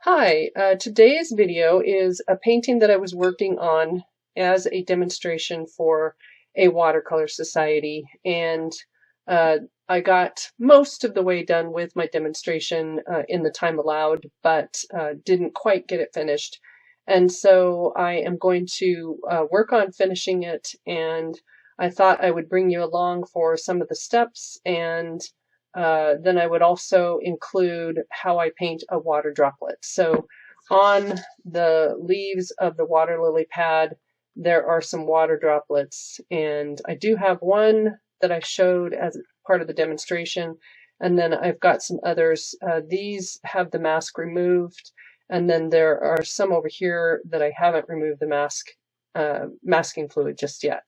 Hi, today's video is a painting that I was working on as a demonstration for a watercolor society, and I got most of the way done with my demonstration in the time allowed, but didn't quite get it finished. And so I am going to work on finishing it, and I thought I would bring you along for some of the steps, and then I would also include how I paint a water droplet. So on the leaves of the water lily pad, there are some water droplets, and I do have one that I showed as part of the demonstration, and then I've got some others. These have the mask removed, and then there are some over here that I haven't removed the masking fluid just yet.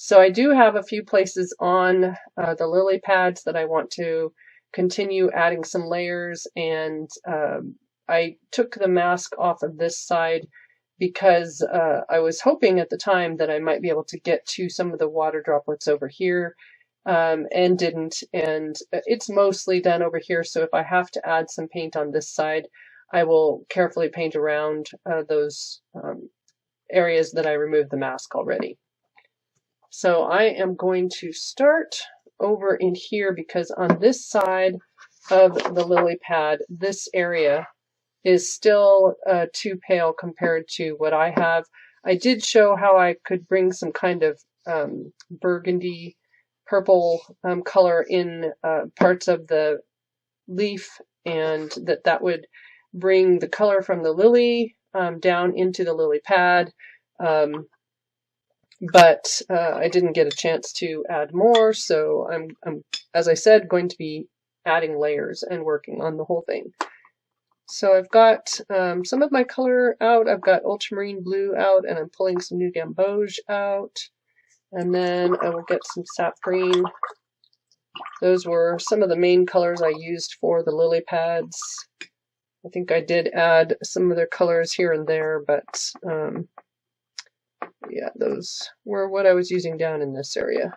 So I do have a few places on the lily pads that I want to continue adding some layers, and I took the mask off of this side because I was hoping at the time that I might be able to get to some of the water droplets over here, and didn't, and it's mostly done over here, so if I have to add some paint on this side, I will carefully paint around those areas that I removed the mask already. So I am going to start over in here because on this side of the lily pad, this area is still too pale compared to what I have. I did show how I could bring some kind of burgundy purple color in parts of the leaf, and that would bring the color from the lily down into the lily pad. But I didn't get a chance to add more, so I'm, as I said, going to be adding layers and working on the whole thing. So I've got some of my color out. I've got ultramarine blue out, and I'm pulling some new gamboge out. And then I will get some sap green. Those were some of the main colors I used for the lily pads. I think I did add some of their colors here and there, but yeah, those were what I was using down in this area.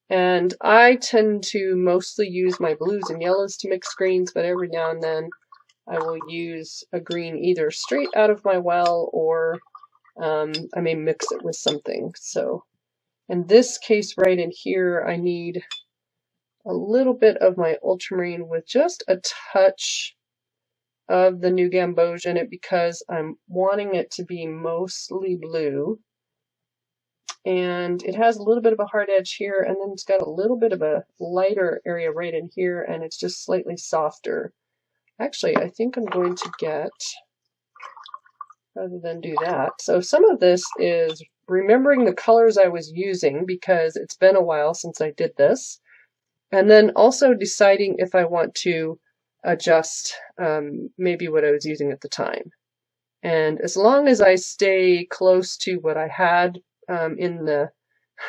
And I tend to mostly use my blues and yellows to mix greens, but every now and then I will use a green either straight out of my well, or I may mix it with something. So in this case right in here, I need a little bit of my ultramarine with just a touch of the new gamboge in it because I'm wanting it to be mostly blue. And it has a little bit of a hard edge here, and then it's got a little bit of a lighter area right in here, and it's just slightly softer. Actually, I think I'm going to get, rather than do that, so some of this is remembering the colors I was using because it's been a while since I did this, and then also deciding if I want to adjust maybe what I was using at the time. And as long as I stay close to what I had in the,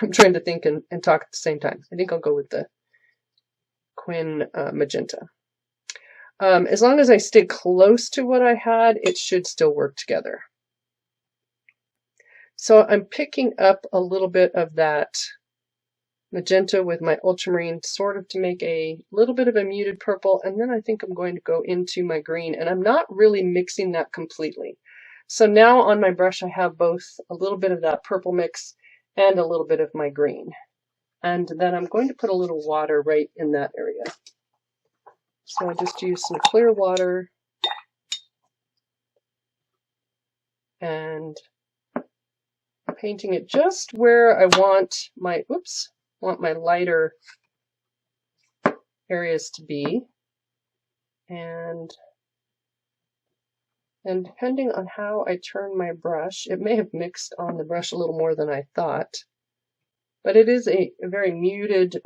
I'm trying to think and talk at the same time. I think I'll go with the Quin Magenta. As long as I stay close to what I had, it should still work together. So I'm picking up a little bit of that magenta with my ultramarine, sort of to make a little bit of a muted purple, and then I think I'm going to go into my green, and I'm not really mixing that completely. So now on my brush I have both a little bit of that purple mix and a little bit of my green. And then I'm going to put a little water right in that area. So I just use some clear water and painting it just where I want my, my lighter areas to be. And depending on how I turn my brush, it may have mixed on the brush a little more than I thought, but it is a very muted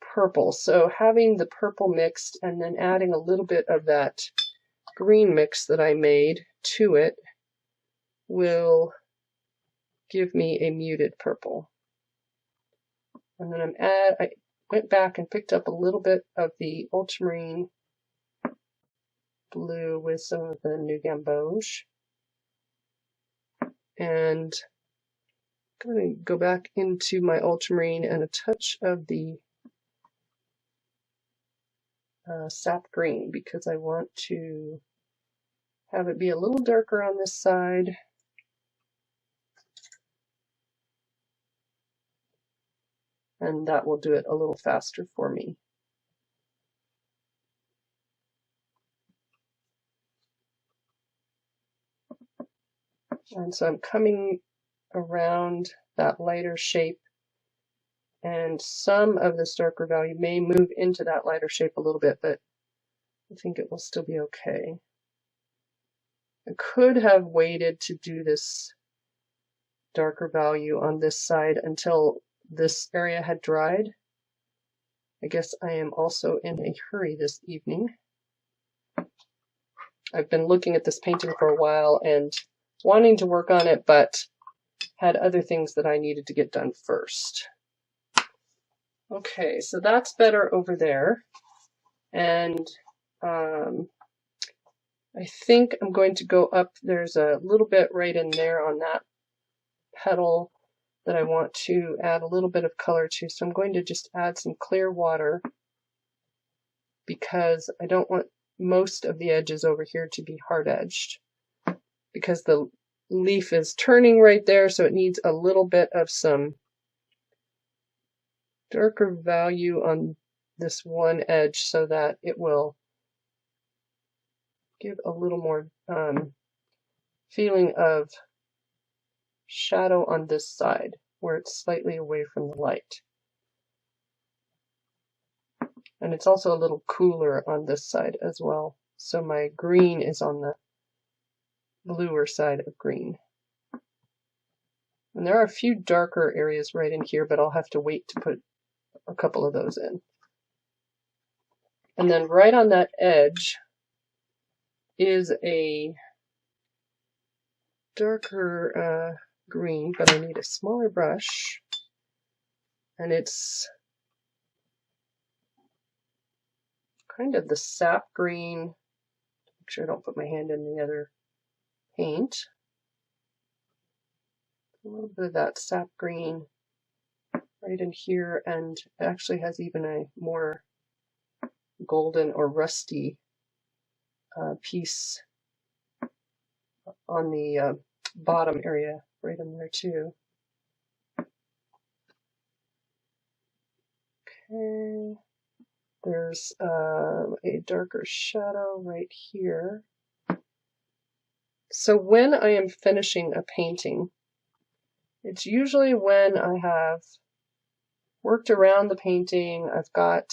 purple. So having the purple mixed and then adding a little bit of that green mix that I made to it will give me a muted purple. And then I went back and picked up a little bit of the ultramarine blue with some of the new gamboge. And I'm going to go back into my ultramarine and a touch of the sap green because I want to have it be a little darker on this side. And that will do it a little faster for me. And so I'm coming around that lighter shape, and some of this darker value may move into that lighter shape a little bit, but I think it will still be okay. I could have waited to do this darker value on this side until this area had dried. I guess I am also in a hurry this evening. I've been looking at this painting for a while and wanting to work on it, but had other things that I needed to get done first. Okay, so that's better over there. And I think I'm going to go up. There's a little bit right in there on that petal that I want to add a little bit of color to. So I'm going to just add some clear water because I don't want most of the edges over here to be hard edged because the leaf is turning right there, so it needs a little bit of some darker value on this one edge so that it will give a little more feeling of shadow on this side where it's slightly away from the light. And it's also a little cooler on this side as well. So my green is on the bluer side of green. And there are a few darker areas right in here, but I'll have to wait to put a couple of those in. And then right on that edge is a darker green, but I need a smaller brush. And it's kind of the sap green. Make sure I don't put my hand in the other paint. A little bit of that sap green right in here, and it actually has even a more golden or rusty piece on the bottom area right in there too. Okay, there's a darker shadow right here. So when I am finishing a painting, it's usually when I have worked around the painting, I've got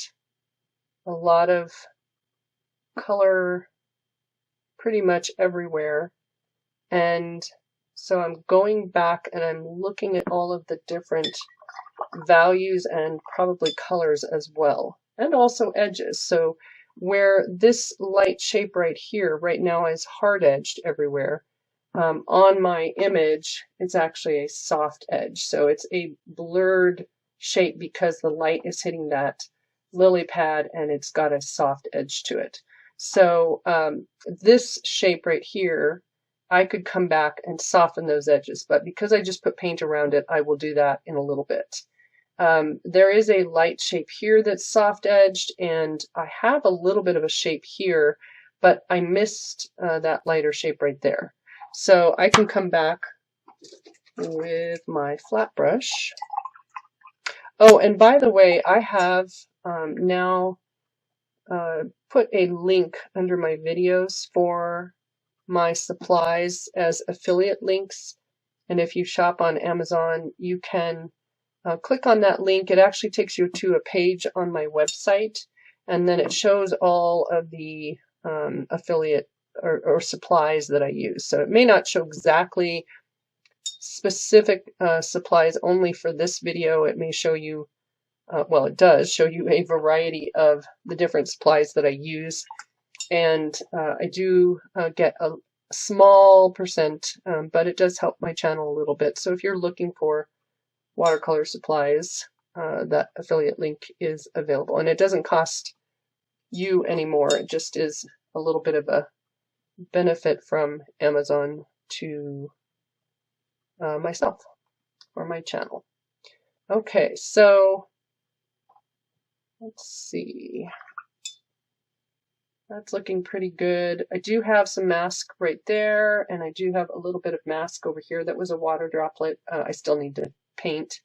a lot of color pretty much everywhere, and so I'm going back and I'm looking at all of the different values and probably colors as well, and also edges. So where this light shape right here right now is hard edged everywhere, on my image it's actually a soft edge, so it's a blurred shape because the light is hitting that lily pad and it's got a soft edge to it. So this shape right here, I could come back and soften those edges, but because I just put paint around it, I will do that in a little bit. There is a light shape here that's soft edged, and I have a little bit of a shape here, but I missed that lighter shape right there. So I can come back with my flat brush. Oh, and by the way, I have now put a link under my videos for my supplies as affiliate links. And if you shop on Amazon, you can click on that link. It actually takes you to a page on my website, and then it shows all of the affiliate or supplies that I use. So it may not show exactly specific supplies only for this video. It may show you, well, it does show you a variety of the different supplies that I use. And I do get a small percent, but it does help my channel a little bit. So if you're looking for watercolor supplies, that affiliate link is available. And it doesn't cost you anymore. It just is a little bit of a benefit from Amazon to myself or my channel. Okay, so let's see. That's looking pretty good. I do have some mask right there, and I do have a little bit of mask over here. That was a water droplet. I still need to paint.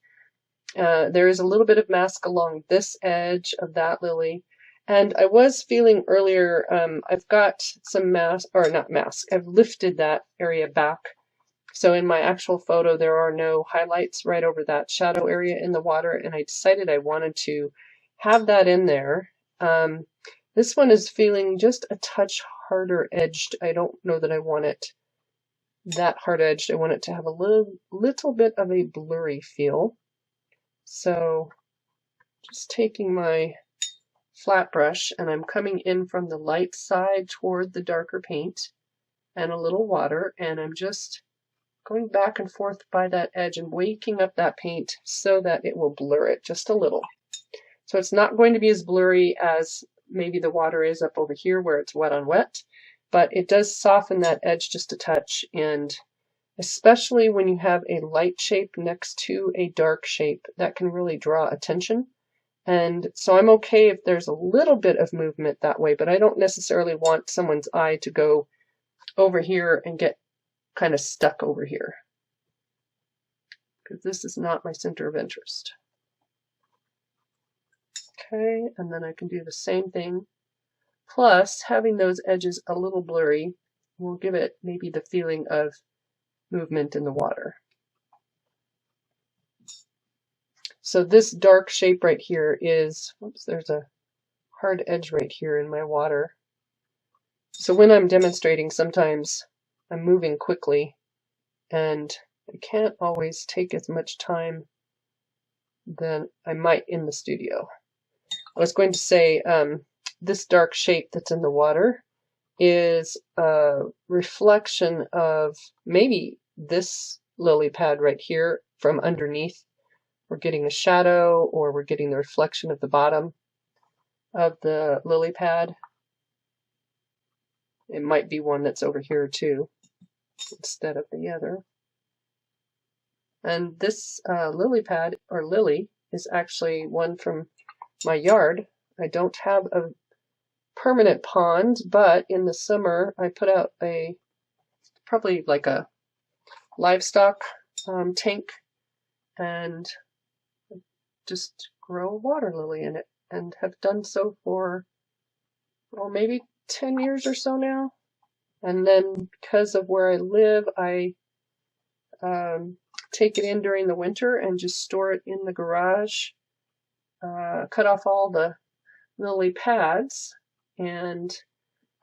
There is a little bit of mask along this edge of that lily. And I was feeling earlier, I've got some mask, or not mask, I've lifted that area back. So in my actual photo, there are no highlights right over that shadow area in the water, and I decided I wanted to have that in there. This one is feeling just a touch harder edged. I don't know that I want it that hard edged. I want it to have a little bit of a blurry feel. So just taking my flat brush, and I'm coming in from the light side toward the darker paint and a little water, and I'm just going back and forth by that edge and waking up that paint so that it will blur it just a little. So it's not going to be as blurry as maybe the water is up over here where it's wet on wet, but it does soften that edge just a touch, and especially when you have a light shape next to a dark shape, that can really draw attention. And so I'm okay if there's a little bit of movement that way, but I don't necessarily want someone's eye to go over here and get kind of stuck over here, because this is not my center of interest. Okay, and then I can do the same thing. Plus, having those edges a little blurry will give it maybe the feeling of movement in the water. So this dark shape right here is, oops, there's a hard edge right here in my water. So when I'm demonstrating, sometimes I'm moving quickly and I can't always take as much time than I might in the studio. I was going to say, this dark shape that's in the water is a reflection of maybe this lily pad right here from underneath. We're getting a shadow, or we're getting the reflection of the bottom of the lily pad. It might be one that's over here too, instead of the other. And this lily pad, or lily, is actually one from my yard. I don't have a permanent pond, but in the summer I put out a, probably like a livestock tank, and just grow a water lily in it, and have done so for, well, maybe 10 years or so now. And then because of where I live, I take it in during the winter and just store it in the garage, cut off all the lily pads, and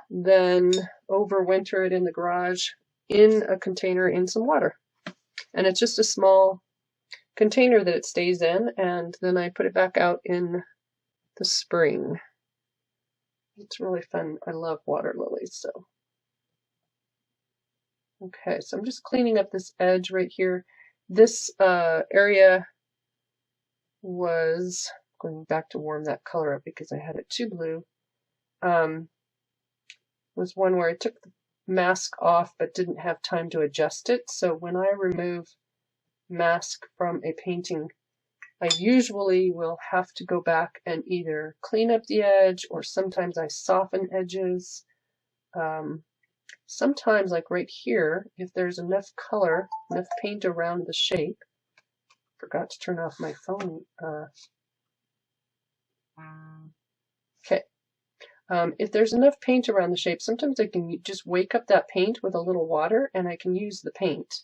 then overwinter it in the garage in a container in some water. And it's just a small container that it stays in, and then I put it back out in the spring. It's really fun. I love water lilies. So okay, so I'm just cleaning up this edge right here. This area was, going back to warm that color up because I had it too blue, was one where I took the mask off but didn't have time to adjust it. So when I remove mask from a painting, I usually will have to go back and either clean up the edge, or sometimes I soften edges. Sometimes, like right here, if there's enough color, enough paint around the shape, forgot to turn off my phone. Okay. If there's enough paint around the shape, sometimes I can just wake up that paint with a little water, and I can use the paint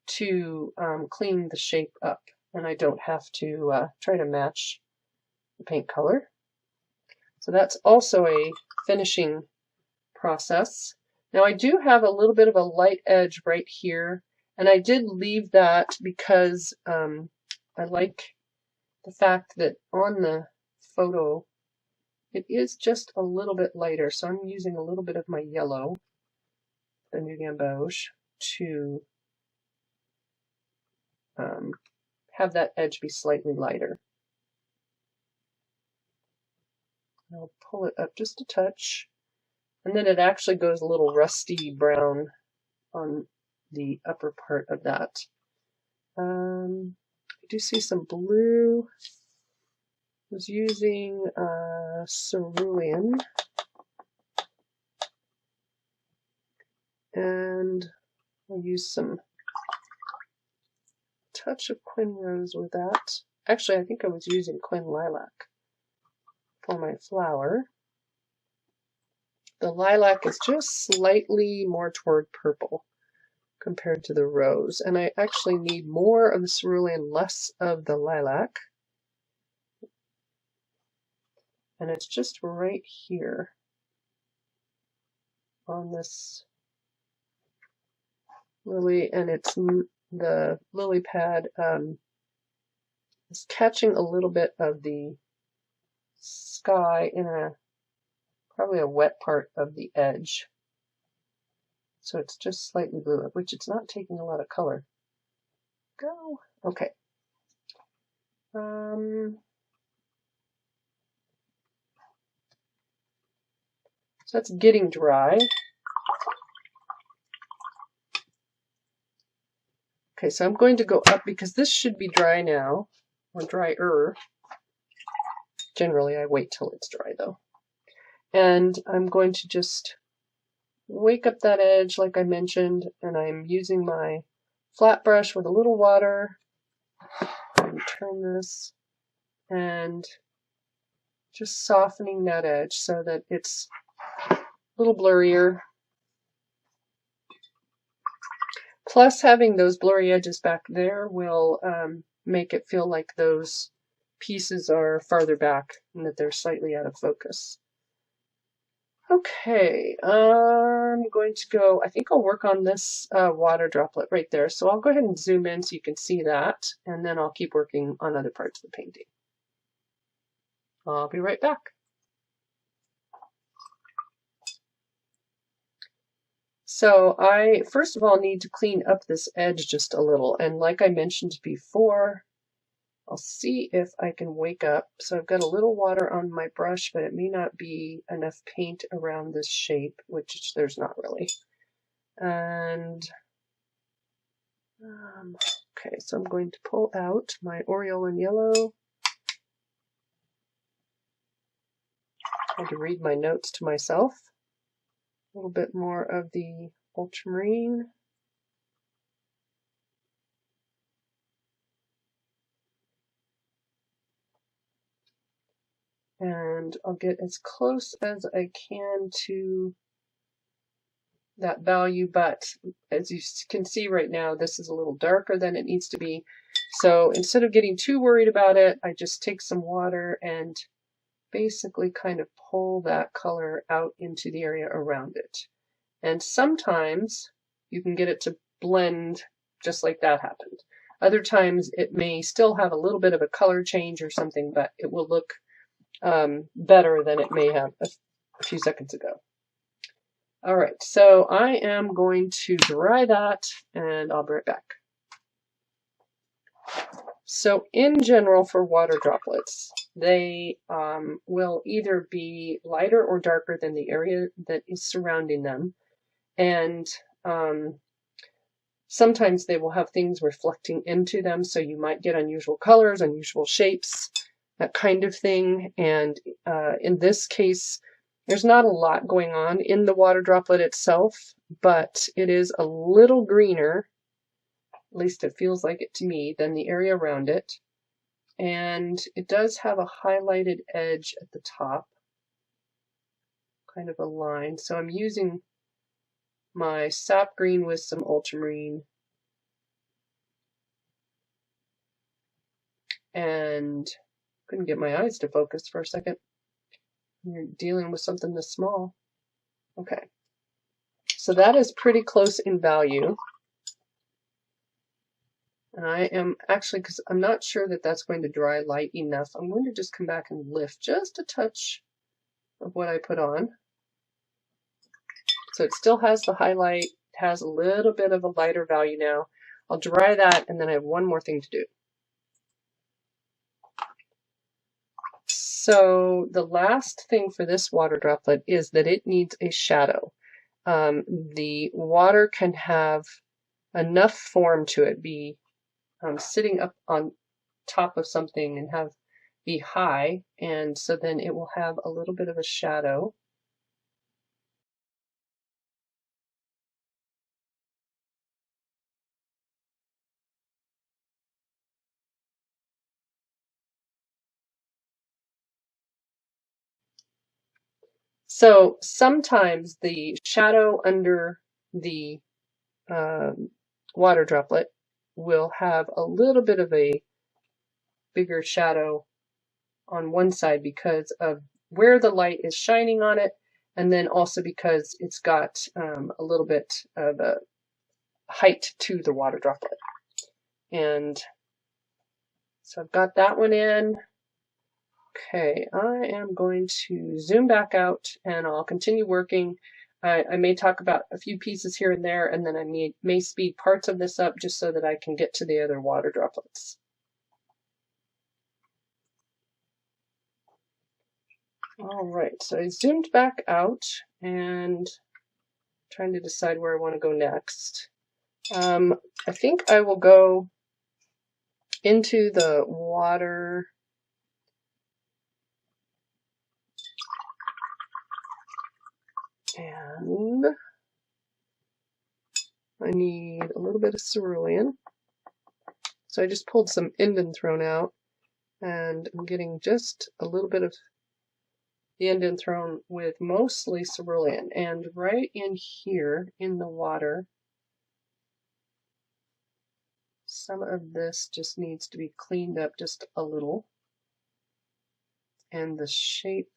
to clean the shape up, and I don't have to try to match the paint color. So that's also a finishing process. Now I do have a little bit of a light edge right here, and I did leave that because I like the fact that on the photo it is just a little bit lighter, so I'm using a little bit of my yellow, the New Gamboge, to have that edge be slightly lighter. I'll pull it up just a touch, and then it actually goes a little rusty brown on the upper part of that. I do see some blue. I was using cerulean. And I'll use some touch of Quin Rose with that. Actually, I think I was using Quin Lilac for my flower. The lilac is just slightly more toward purple compared to the rose. And I actually need more of the cerulean, less of the lilac. And it's just right here on this lily, and it's the lily pad is catching a little bit of the sky in probably a wet part of the edge. So it's just slightly blue, which it's not taking a lot of color. Go. Okay. So that's getting dry. Okay, so I'm going to go up because this should be dry now, or drier. Generally, I wait till it's dry though. And I'm going to just wake up that edge like I mentioned, and I'm using my flat brush with a little water. And turn this and just softening that edge so that it's a little blurrier. Plus, having those blurry edges back there will make it feel like those pieces are farther back and that they're slightly out of focus. Okay, I'm going to go, I think I'll work on this water droplet right there. So I'll go ahead and zoom in so you can see that, and then I'll keep working on other parts of the painting. I'll be right back. So I, first of all, need to clean up this edge just a little. And like I mentioned before, I'll see if I can wake up. So I've got a little water on my brush, but it may not be enough paint around this shape, which there's not really. And okay, so I'm going to pull out my Aureolin yellow. I had to read my notes to myself. A little bit more of the ultramarine. And I'll get as close as I can to that value, but as you can see right now, this is a little darker than it needs to be. So instead of getting too worried about it, I just take some water and basically kind of pull that color out into the area around it. And sometimes you can get it to blend just like that happened. Other times it may still have a little bit of a color change or something, but it will look better than it may have a few seconds ago. All right, so I am going to dry that and I'll be right back. So in general for water droplets, they will either be lighter or darker than the area that is surrounding them. And sometimes they will have things reflecting into them, so you might get unusual colors, unusual shapes, that kind of thing. And in this case, there's not a lot going on in the water droplet itself, but it is a little greener, at least it feels like it to me, than the area around it. And it does have a highlighted edge at the top, kind of a line. So I'm using my sap green with some ultramarine. And couldn't get my eyes to focus for a second. You're dealing with something this small. Okay. So that is pretty close in value. And I am actually, because I'm not sure that that's going to dry light enough, I'm going to just come back and lift just a touch of what I put on. So it still has the highlight, has a little bit of a lighter value now. I'll dry that, and then I have one more thing to do. So the last thing for this water droplet is that it needs a shadow. The water can have enough form to it, be sitting up on top of something and be high, and so then it will have a little bit of a shadow. So sometimes the shadow under the water droplet will have a little bit of a bigger shadow on one side because of where the light is shining on it, and then also because it's got a little bit of a height to the water droplet. And so I've got that one in. Okay, I am going to zoom back out and I'll continue working. I may talk about a few pieces here and there, and then I may speed parts of this up just so that I can get to the other water droplets. All right, so I zoomed back out and trying to decide where I want to go next. I think I will go into the water. And I need a little bit of cerulean. So I just pulled some indanthrone out, and I'm getting just a little bit of the indanthrone with mostly cerulean. And right in here in the water, some of this just needs to be cleaned up just a little. And the shape,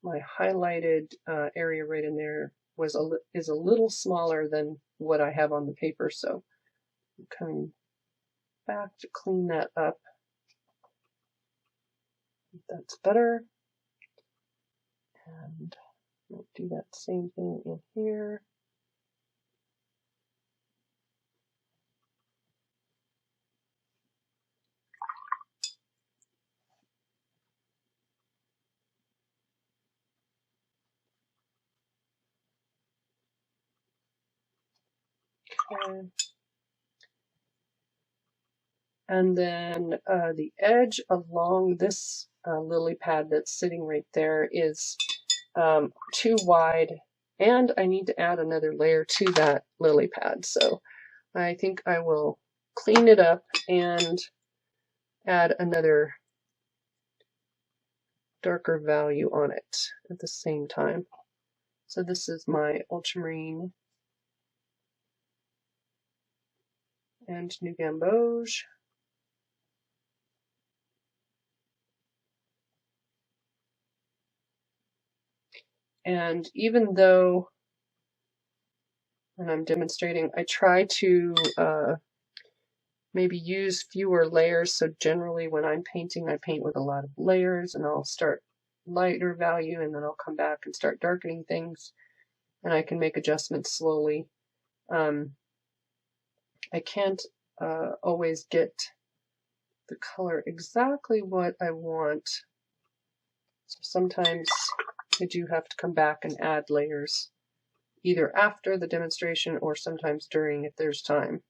my highlighted area right in there is a little smaller than what I have on the paper, so I'm coming back to clean that up. That's better. And I'll do that same thing in here. Okay. And then the edge along this lily pad that's sitting right there is too wide, and I need to add another layer to that lily pad. So I think I will clean it up and add another darker value on it at the same time. So this is my ultramarine and New Gamboge. And even though when I'm demonstrating, I try to maybe use fewer layers. So generally when I'm painting, I paint with a lot of layers, and I'll start lighter value and then I'll come back and start darkening things, and I can make adjustments slowly. I can't always get the color exactly what I want. So sometimes I do have to come back and add layers either after the demonstration or sometimes during if there's time.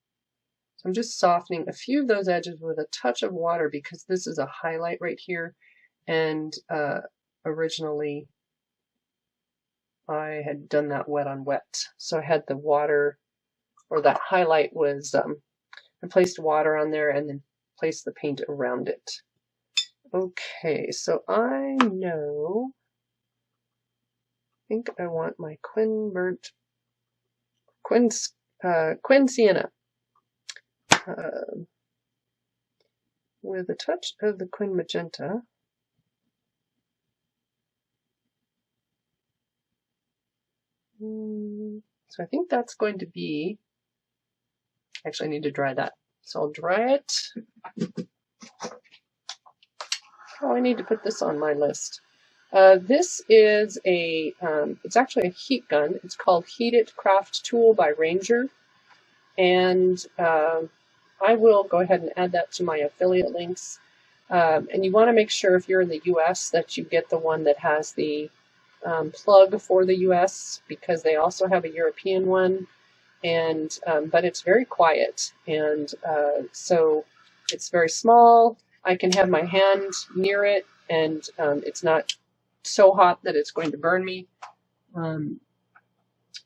So I'm just softening a few of those edges with a touch of water because this is a highlight right here, and originally I had done that wet on wet. So I had the water, or that highlight was, I placed water on there and then placed the paint around it. Okay, so I know, I think I want my Quin Sienna with a touch of the Quin Magenta. So I think that's going to be, actually I need to dry that. So I'll dry it. Oh, I need to put this on my list. This is a, it's actually a heat gun. It's called Heat It Craft Tool by Ranger. And I will go ahead and add that to my affiliate links. And you want to make sure if you're in the US that you get the one that has the plug for the US, because they also have a European one. And but it's very quiet, and so it's very small. I can have my hand near it, and it's not so hot that it's going to burn me. And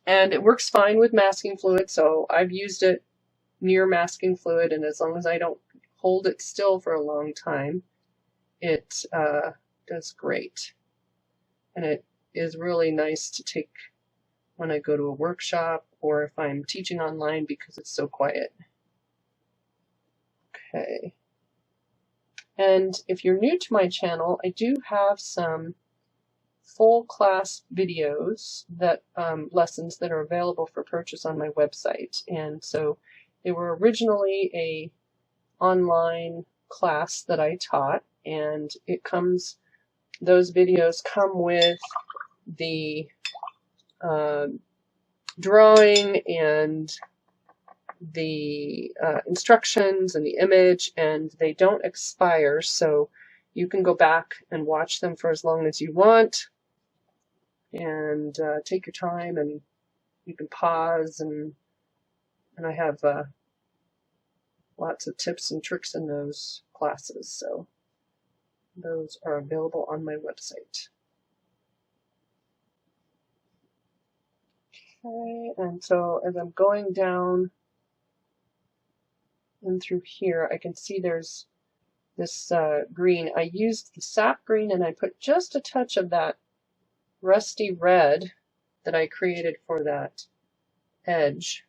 it works fine with masking fluid, so I've used it near masking fluid, and as long as I don't hold it still for a long time, it does great. And it is really nice to take when I go to a workshop or if I'm teaching online because it's so quiet. Okay. And if you're new to my channel, I do have some full class videos that lessons that are available for purchase on my website. And so they were originally a online class that I taught, and those videos come with the drawing and the instructions and the image, and they don't expire, so you can go back and watch them for as long as you want, and take your time, and you can pause, and I have lots of tips and tricks in those classes, so those are available on my website. Okay, and so as I'm going down and through here, I can see there's this green. I used the sap green and I put just a touch of that rusty red that I created for that edge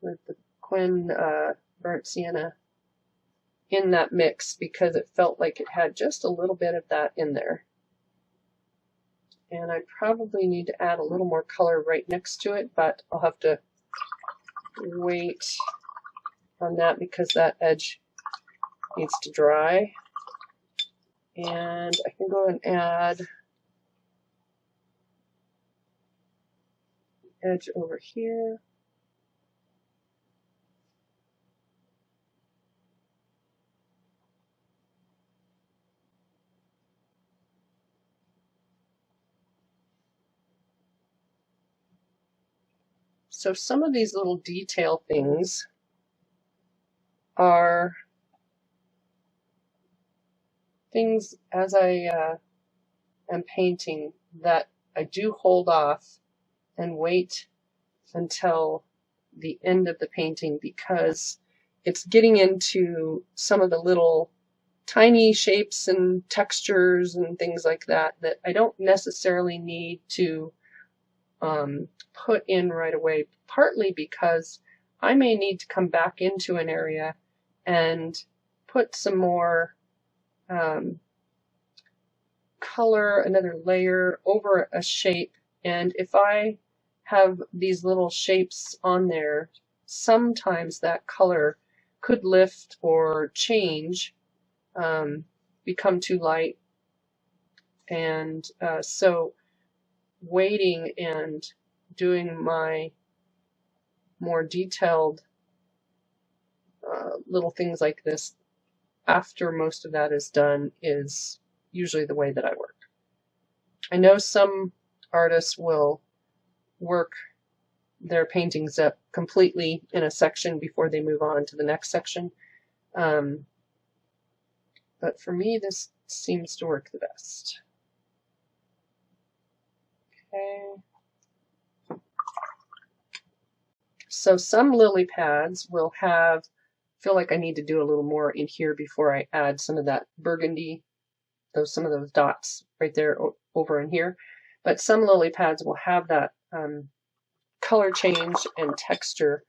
with the Quinn burnt sienna in that mix because it felt like it had just a little bit of that in there. And I probably need to add a little more color right next to it, but I'll have to wait on that because that edge needs to dry. And I can go and add edge over here. So some of these little detail things are things as I am painting that I do hold off and wait until the end of the painting because it's getting into some of the little tiny shapes and textures and things like that that I don't necessarily need to put in right away, partly because I may need to come back into an area and put some more color, another layer over a shape, and if I have these little shapes on there, sometimes that color could lift or change, become too light, and so waiting and doing my more detailed little things like this after most of that is done is usually the way that I work. I know some artists will work their paintings up completely in a section before they move on to the next section, but for me this seems to work the best. Okay. So some lily pads will feel like I need to do a little more in here before I add some of that burgundy, some of those dots right there over in here. But some lily pads will have that color change and texture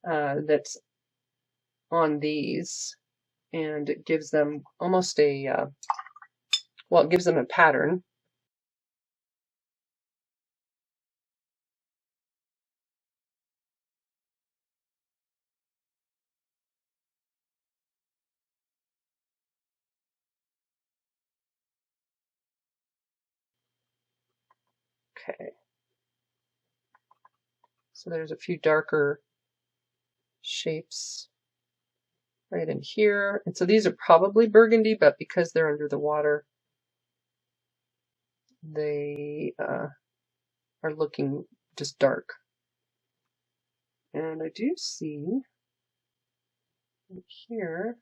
that's on these, and it gives them almost a, well, it gives them a pattern. Okay. So there's a few darker shapes right in here. And so these are probably burgundy, but because they're under the water, they are looking just dark. And I do see right here,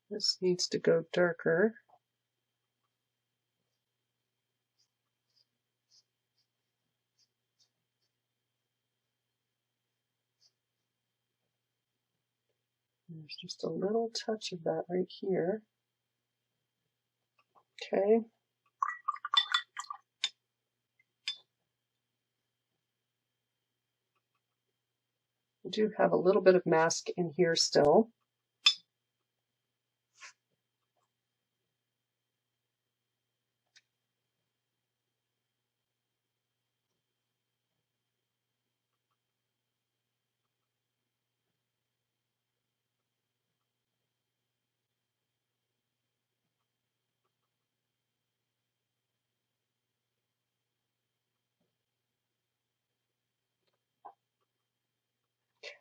this needs to go darker. There's just a little touch of that right here. Okay. I do have a little bit of mask in here still.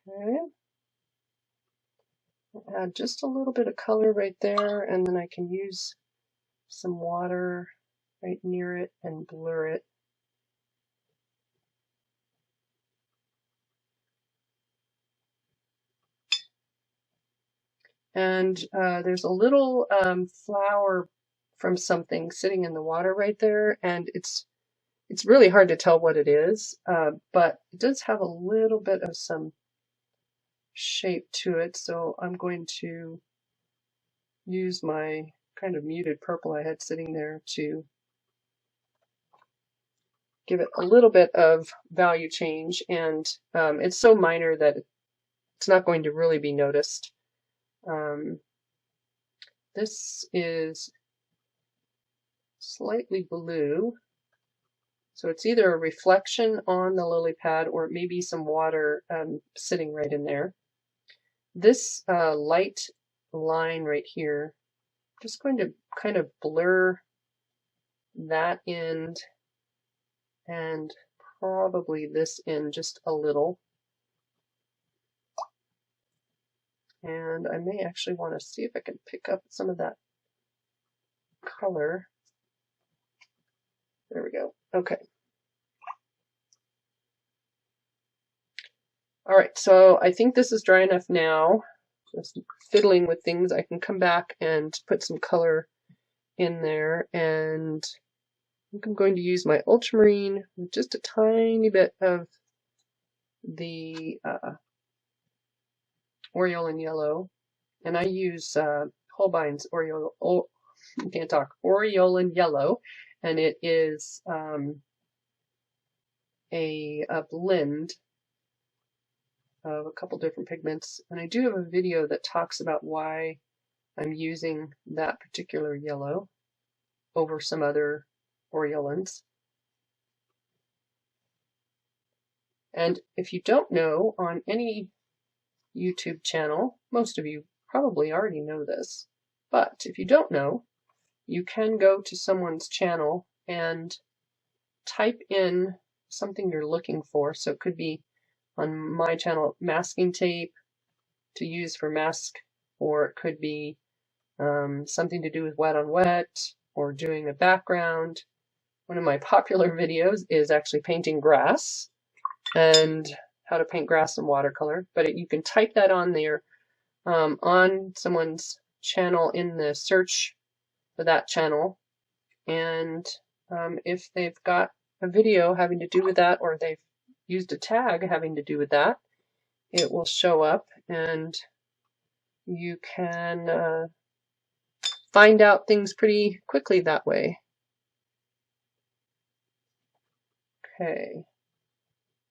Okay. Add just a little bit of color right there, and then I can use some water right near it and blur it. And there's a little flower from something sitting in the water right there, and it's really hard to tell what it is, but it does have a little bit of some shape to it, so I'm going to use my kind of muted purple I had sitting there to give it a little bit of value change, and it's so minor that it's not going to really be noticed. This is slightly blue, so it's either a reflection on the lily pad or it may be some water sitting right in there. This light line right here, just going to kind of blur that end and probably this end just a little. And I may actually want to see if I can pick up some of that color. There we go. Okay. All right, so I think this is dry enough now. Just fiddling with things, I can come back and put some color in there, and I think I'm going to use my ultramarine with just a tiny bit of the Aureolin yellow, and I use Holbein's Aureolin yellow, and it is a blend of a couple different pigments, and I do have a video that talks about why I'm using that particular yellow over some other Aureolins. And if you don't know, on any YouTube channel, most of you probably already know this, but if you don't know, you can go to someone's channel and type in something you're looking for. So it could be on my channel masking tape to use for mask, or it could be something to do with wet on wet or doing a background. One of my popular videos is actually painting grass and how to paint grass in watercolor, but you can type that on there on someone's channel in the search for that channel, and if they've got a video having to do with that, or they've used a tag having to do with that, it will show up and you can find out things pretty quickly that way. Okay,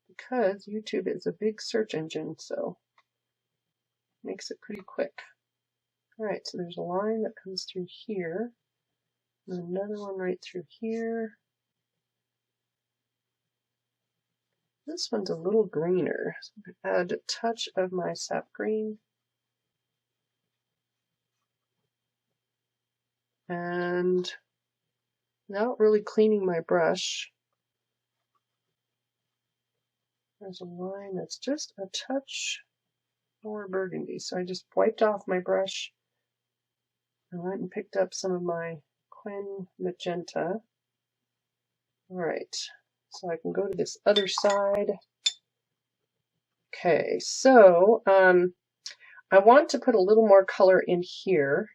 because YouTube is a big search engine, so it makes it pretty quick. All right, so there's a line that comes through here, and another one right through here. This one's a little greener, so I'm going to add a touch of my sap green. And without really cleaning my brush, there's a line that's just a touch more burgundy. So I just wiped off my brush and went and picked up some of my Quin magenta. All right, so I can go to this other side. Okay, so I want to put a little more color in here,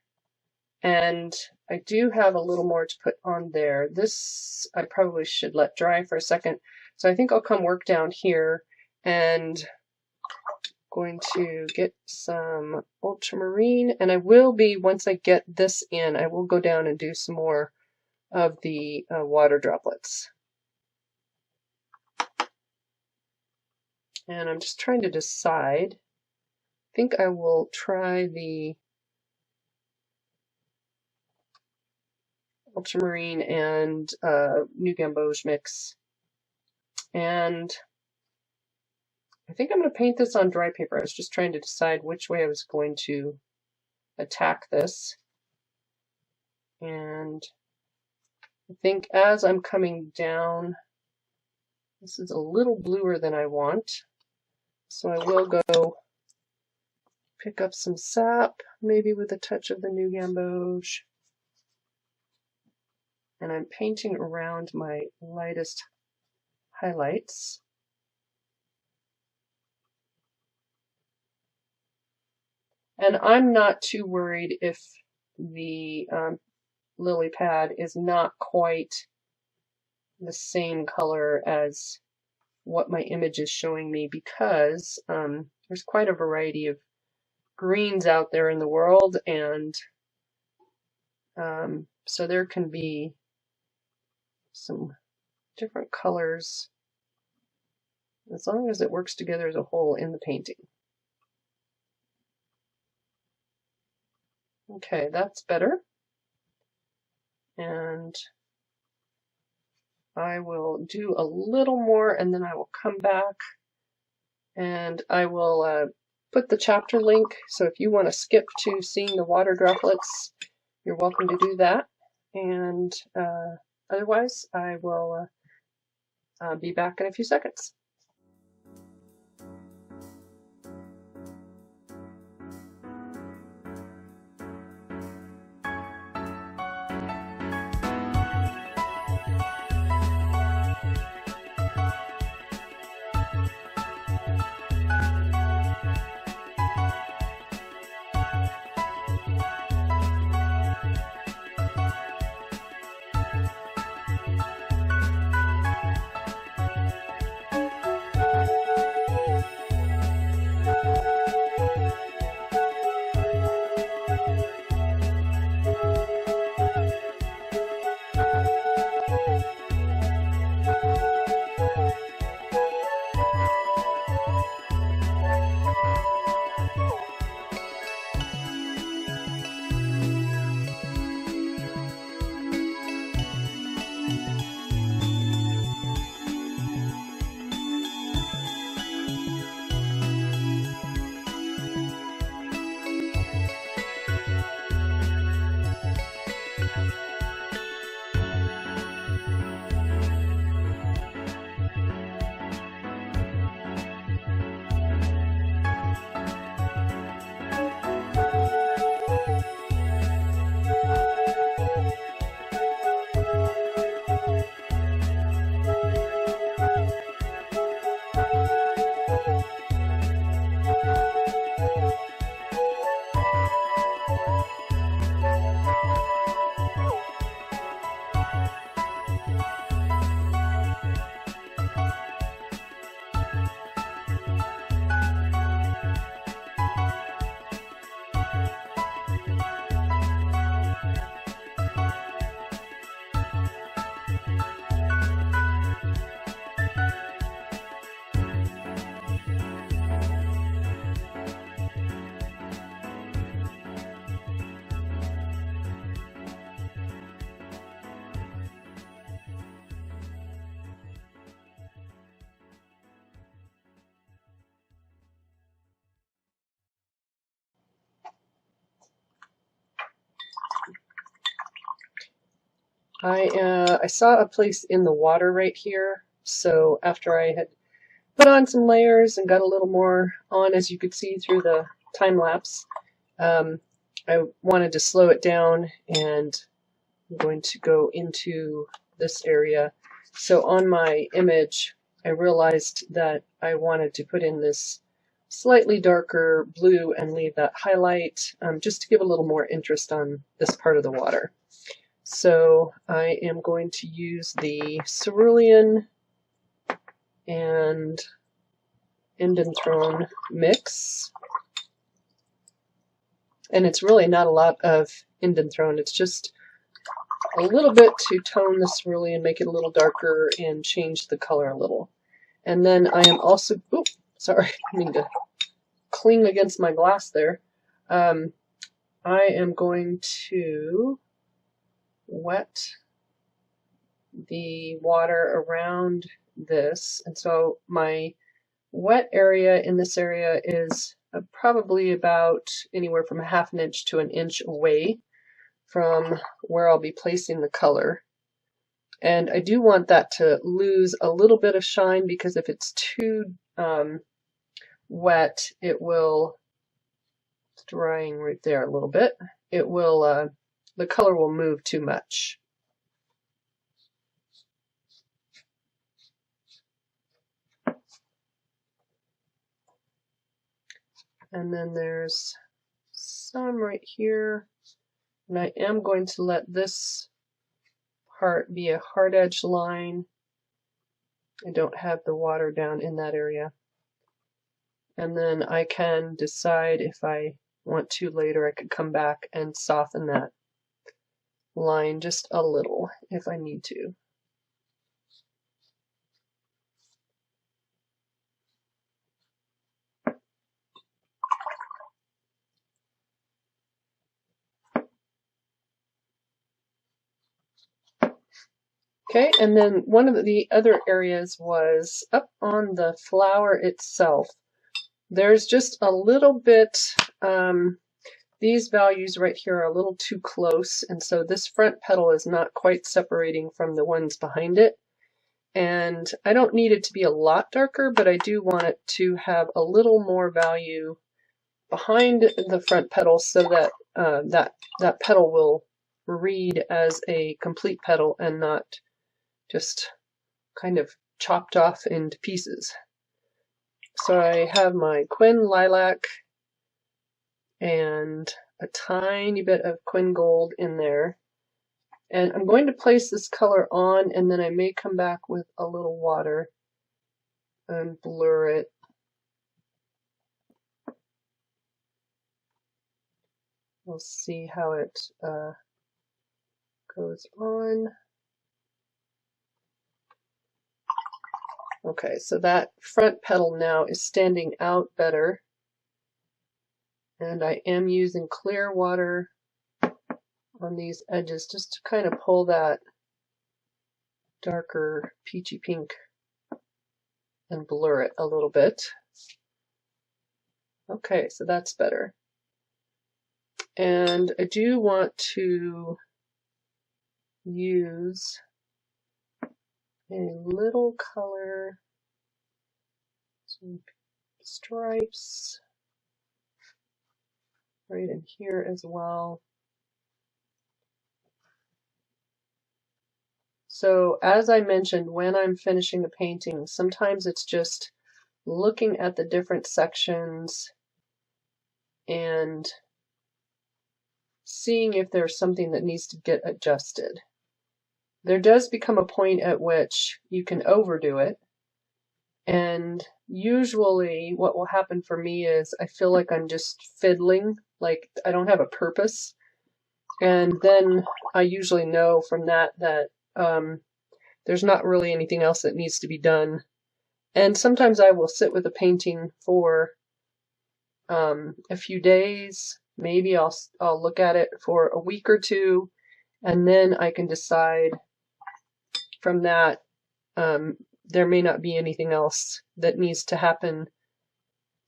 and I do have a little more to put on there. This I probably should let dry for a second. So I think I'll come work down here, and going to get some ultramarine, and I will be, once I get this in, I will go down and do some more of the water droplets. And I'm just trying to decide. I think I will try the ultramarine and New Gamboge mix. And I think I'm going to paint this on dry paper. I was just trying to decide which way I was going to attack this. And I think as I'm coming down, this is a little bluer than I want. So I will go pick up some sap, maybe with a touch of the New Gamboge. And I'm painting around my lightest highlights. And I'm not too worried if the lily pad is not quite the same color as what my image is showing me, because there's quite a variety of greens out there in the world, and so there can be some different colors as long as it works together as a whole in the painting. Okay, that's better. And I will do a little more, and then I will come back and I will put the chapter link. So if you want to skip to seeing the water droplets, you're welcome to do that. And otherwise, I will be back in a few seconds. I saw a place in the water right here, so after I had put on some layers and got a little more on, as you could see through the time lapse, I wanted to slow it down, and I'm going to go into this area. So on my image, I realized that I wanted to put in this slightly darker blue and leave that highlight, just to give a little more interest on this part of the water. So I am going to use the cerulean and indanthrone mix. And it's really not a lot of indanthrone, it's just a little bit to tone the cerulean, make it a little darker, and change the color a little. And then I am also Sorry, I mean to cling against my glass there. I am going to wet the water around this, and so my wet area in this area is probably about anywhere from 1/2 inch to 1 inch away from where I'll be placing the color. And I do want that to lose a little bit of shine, because if it's too wet, it will, it's drying right there a little bit, it will, the color will move too much. And then there's some right here, and I am going to let this part be a hard edge line. I don't have the water down in that area. And then I can decide if I want to later, I could come back and soften that line just a little if I need to. Okay, and then one of the other areas was up on the flower itself. There's just a little bit, these values right here are a little too close, and so this front petal is not quite separating from the ones behind it. And I don't need it to be a lot darker, but I do want it to have a little more value behind the front petal, so that that petal will read as a complete petal and not just kind of chopped off into pieces. So I have my Quin Lilac and a tiny bit of Quin Gold in there. And I'm going to place this color on, and then I may come back with a little water and blur it. We'll see how it goes on. Okay, so that front petal now is standing out better. And I am using clear water on these edges just to kind of pull that darker peachy pink and blur it a little bit. Okay, so that's better. And I do want to use a little color, some stripes right in here as well. So as I mentioned, when I'm finishing a painting, sometimes it's just looking at the different sections and seeing if there's something that needs to get adjusted. There does become a point at which you can overdo it, and usually what will happen for me is I feel like I'm just fiddling, like I don't have a purpose, and then I usually know from that that there's not really anything else that needs to be done. And sometimes I will sit with a painting for a few days. Maybe I'll look at it for a week or two, and then I can decide from that. There may not be anything else that needs to happen.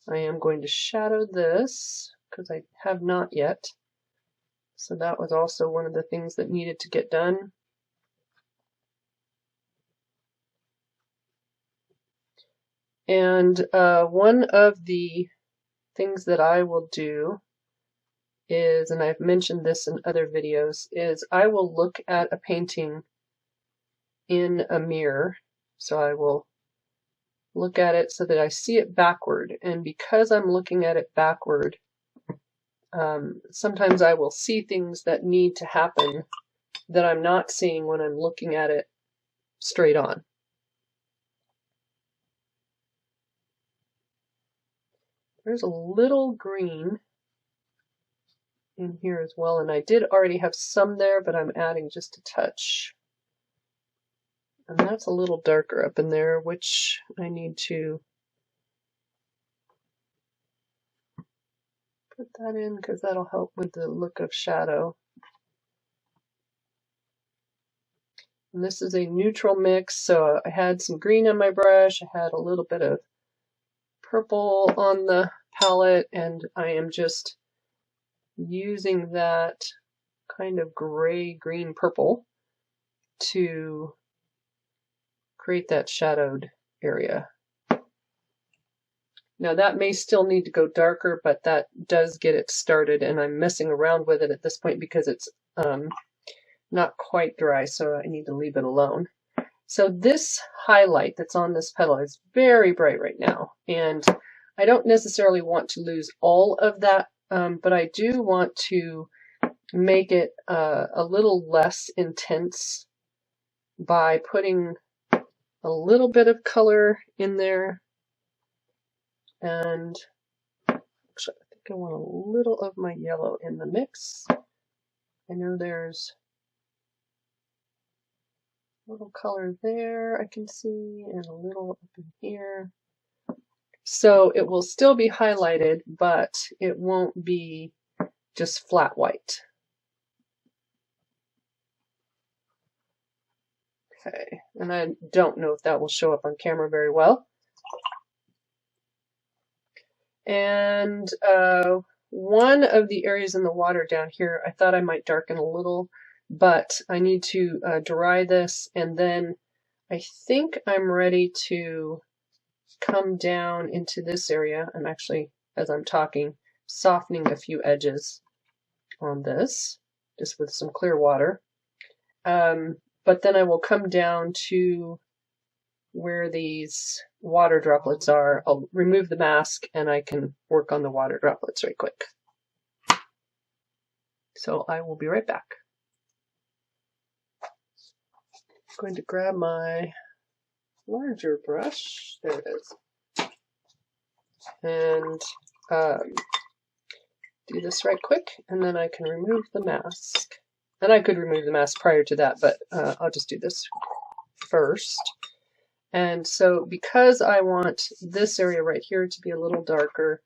I am going to shadow this because I have not yet. So that was also one of the things that needed to get done. And one of the things that I will do is, and I've mentioned this in other videos, is I will look at a painting in a mirror. So I will look at it so that I see it backward. And because I'm looking at it backward, sometimes I will see things that need to happen that I'm not seeing when I'm looking at it straight on. There's a little green in here as well, and I did already have some there, but I'm adding just a touch. And that's a little darker up in there, which I need to put that in because that'll help with the look of shadow. And this is a neutral mix, so I had some green on my brush, I had a little bit of purple on the palette, and I am just using that kind of gray, green, purple to create that shadowed area. Now that may still need to go darker, but that does get it started, and I'm messing around with it at this point because it's not quite dry, so I need to leave it alone. So this highlight that's on this petal is very bright right now, and I don't necessarily want to lose all of that, but I do want to make it a little less intense by putting a little bit of color in there. And actually, I think I want a little of my yellow in the mix. I know there's a little color there I can see, and a little up in here. So it will still be highlighted, but it won't be just flat white. Okay, and I don't know if that will show up on camera very well. And one of the areas in the water down here, I thought I might darken a little, but I need to dry this, and then I think I'm ready to come down into this area. I'm actually, as I'm talking, softening a few edges on this, just with some clear water. But then I will come down to where these water droplets are. I'll remove the mask and I can work on the water droplets right quick. So I will be right back. I'm going to grab my larger brush. There it is. And do this right quick, and then I can remove the mask. And I could remove the mask prior to that, but I'll just do this first. And so because I want this area right here to be a little darker,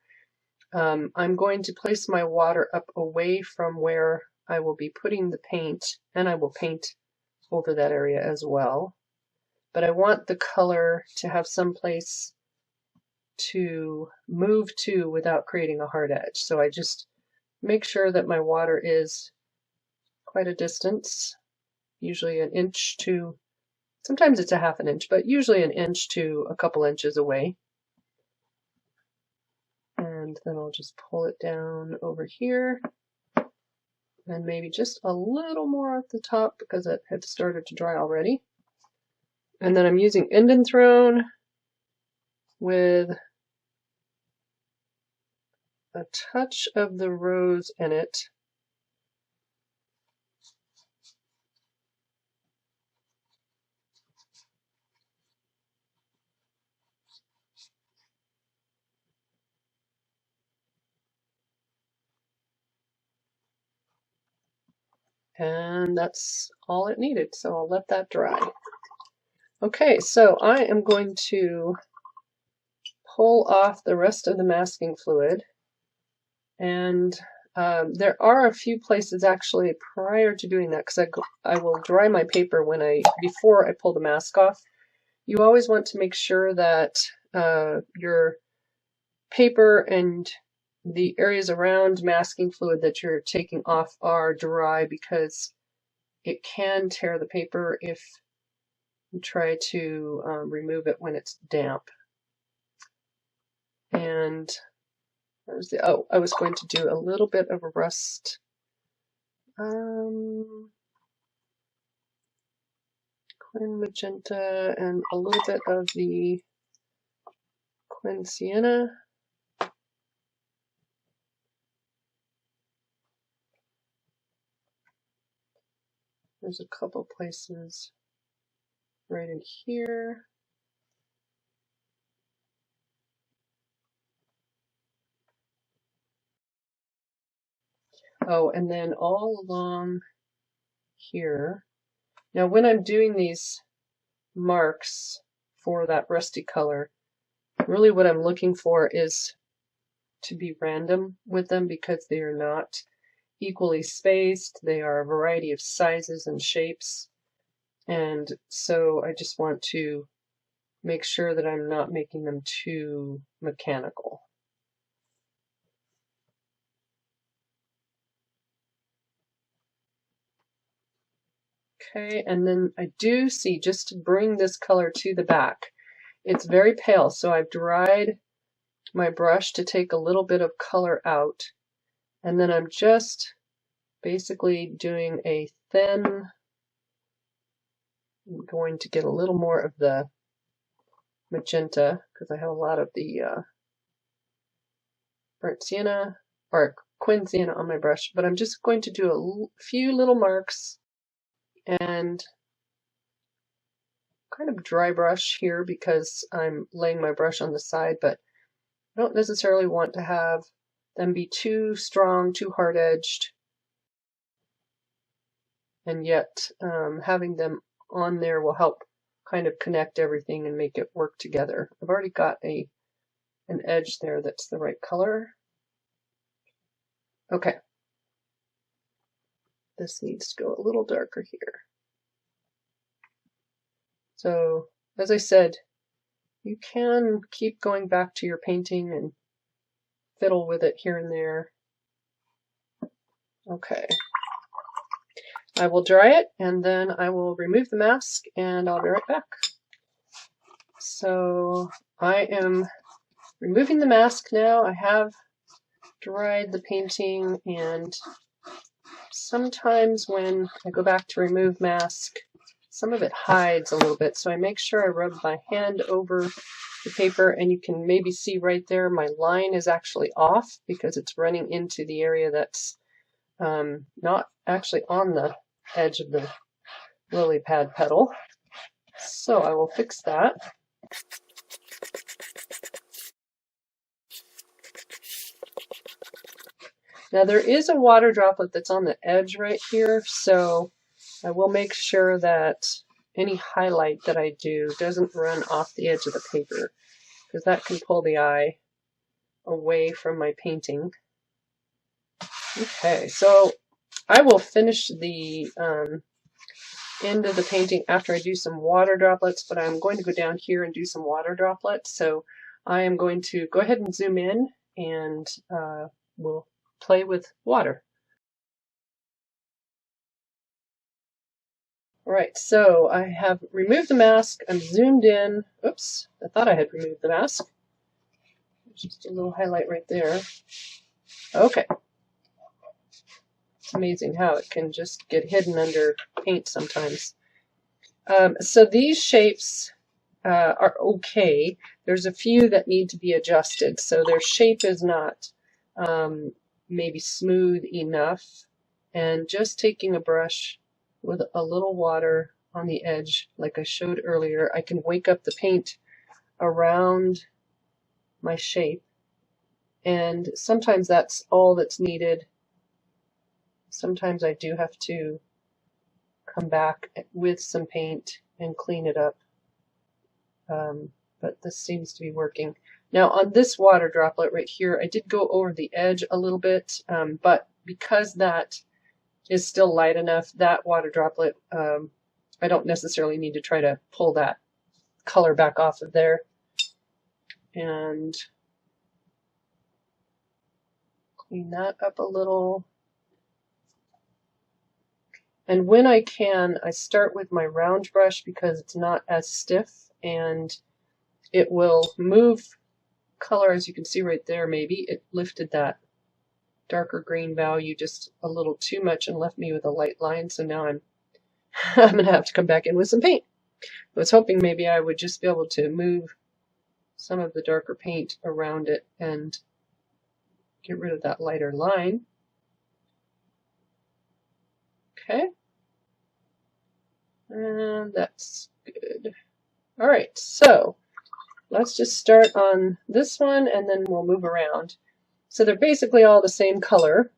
I'm going to place my water up away from where I will be putting the paint, and I will paint over that area as well. But I want the color to have some place to move to without creating a hard edge. So I just make sure that my water is quite a distance, usually an inch to, sometimes it's a half an inch, but usually an inch to a couple inches away. And then I'll just pull it down over here, and maybe just a little more at the top because it had started to dry already. And then I'm using Indanthrone with a touch of the rose in it. And that's all it needed, so I'll let that dry. Okay, so I am going to pull off the rest of the masking fluid, and there are a few places actually prior to doing that, because I will dry my paper before I pull the mask off. You always want to make sure that your paper and the areas around masking fluid that you're taking off are dry, because it can tear the paper if you try to remove it when it's damp. And where's the, oh, I was going to do a little bit of a rust. Quin magenta and a little bit of the quin sienna. There's a couple places right in here. Oh, and then all along here. Now when I'm doing these marks for that rusty color, really what I'm looking for is to be random with them because they are not equally spaced. They are a variety of sizes and shapes. And so I just want to make sure that I'm not making them too mechanical. Okay, and then I do see, just to bring this color to the back, it's very pale, so I've dried my brush to take a little bit of color out, and then I'm just basically doing a thin, I'm going to get a little more of the magenta because I have a lot of the burnt sienna or quin sienna on my brush, but I'm just going to do a few little marks and kind of dry brush here because I'm laying my brush on the side, but I don't necessarily want to have them be too strong, too hard-edged, and yet having them on there will help kind of connect everything and make it work together. I've already got an edge there that's the right color. Okay. This needs to go a little darker here. So, as I said, you can keep going back to your painting and fiddle with it here and there. Okay. I will dry it and then I will remove the mask and I'll be right back. So I am removing the mask now. I have dried the painting, and sometimes when I go back to remove mask, some of it hides a little bit, so I make sure I rub my hand over the paper, and you can maybe see right there my line is actually off because it's running into the area that's not actually on the edge of the lily pad petal. So I will fix that. Now there is a water droplet that's on the edge right here, so I will make sure that any highlight that I do doesn't run off the edge of the paper, because that can pull the eye away from my painting. Okay, so I will finish the end of the painting after I do some water droplets, but I'm going to go down here and do some water droplets. So I am going to go ahead and zoom in, and we'll play with water. All right, so I have removed the mask. I'm zoomed in. Oops, I thought I had removed the mask. Just a little highlight right there. Okay. It's amazing how it can just get hidden under paint sometimes. So these shapes are okay. There's a few that need to be adjusted. So their shape is not maybe smooth enough. And just taking a brush with a little water on the edge, like I showed earlier, I can wake up the paint around my shape. And sometimes that's all that's needed. Sometimes I do have to come back with some paint and clean it up. But this seems to be working. Now on this water droplet right here, I did go over the edge a little bit, but because that is still light enough, that water droplet, I don't necessarily need to try to pull that color back off of there. And clean that up a little. And when I can, I start with my round brush because it's not as stiff and it will move color, as you can see right there. Maybe it lifted that darker green value just a little too much and left me with a light line, so now I'm going to have to come back in with some paint. I was hoping maybe I would just be able to move some of the darker paint around it and get rid of that lighter line. Okay, and that's good. All right, so let's just start on this one and then we'll move around. So they're basically all the same color,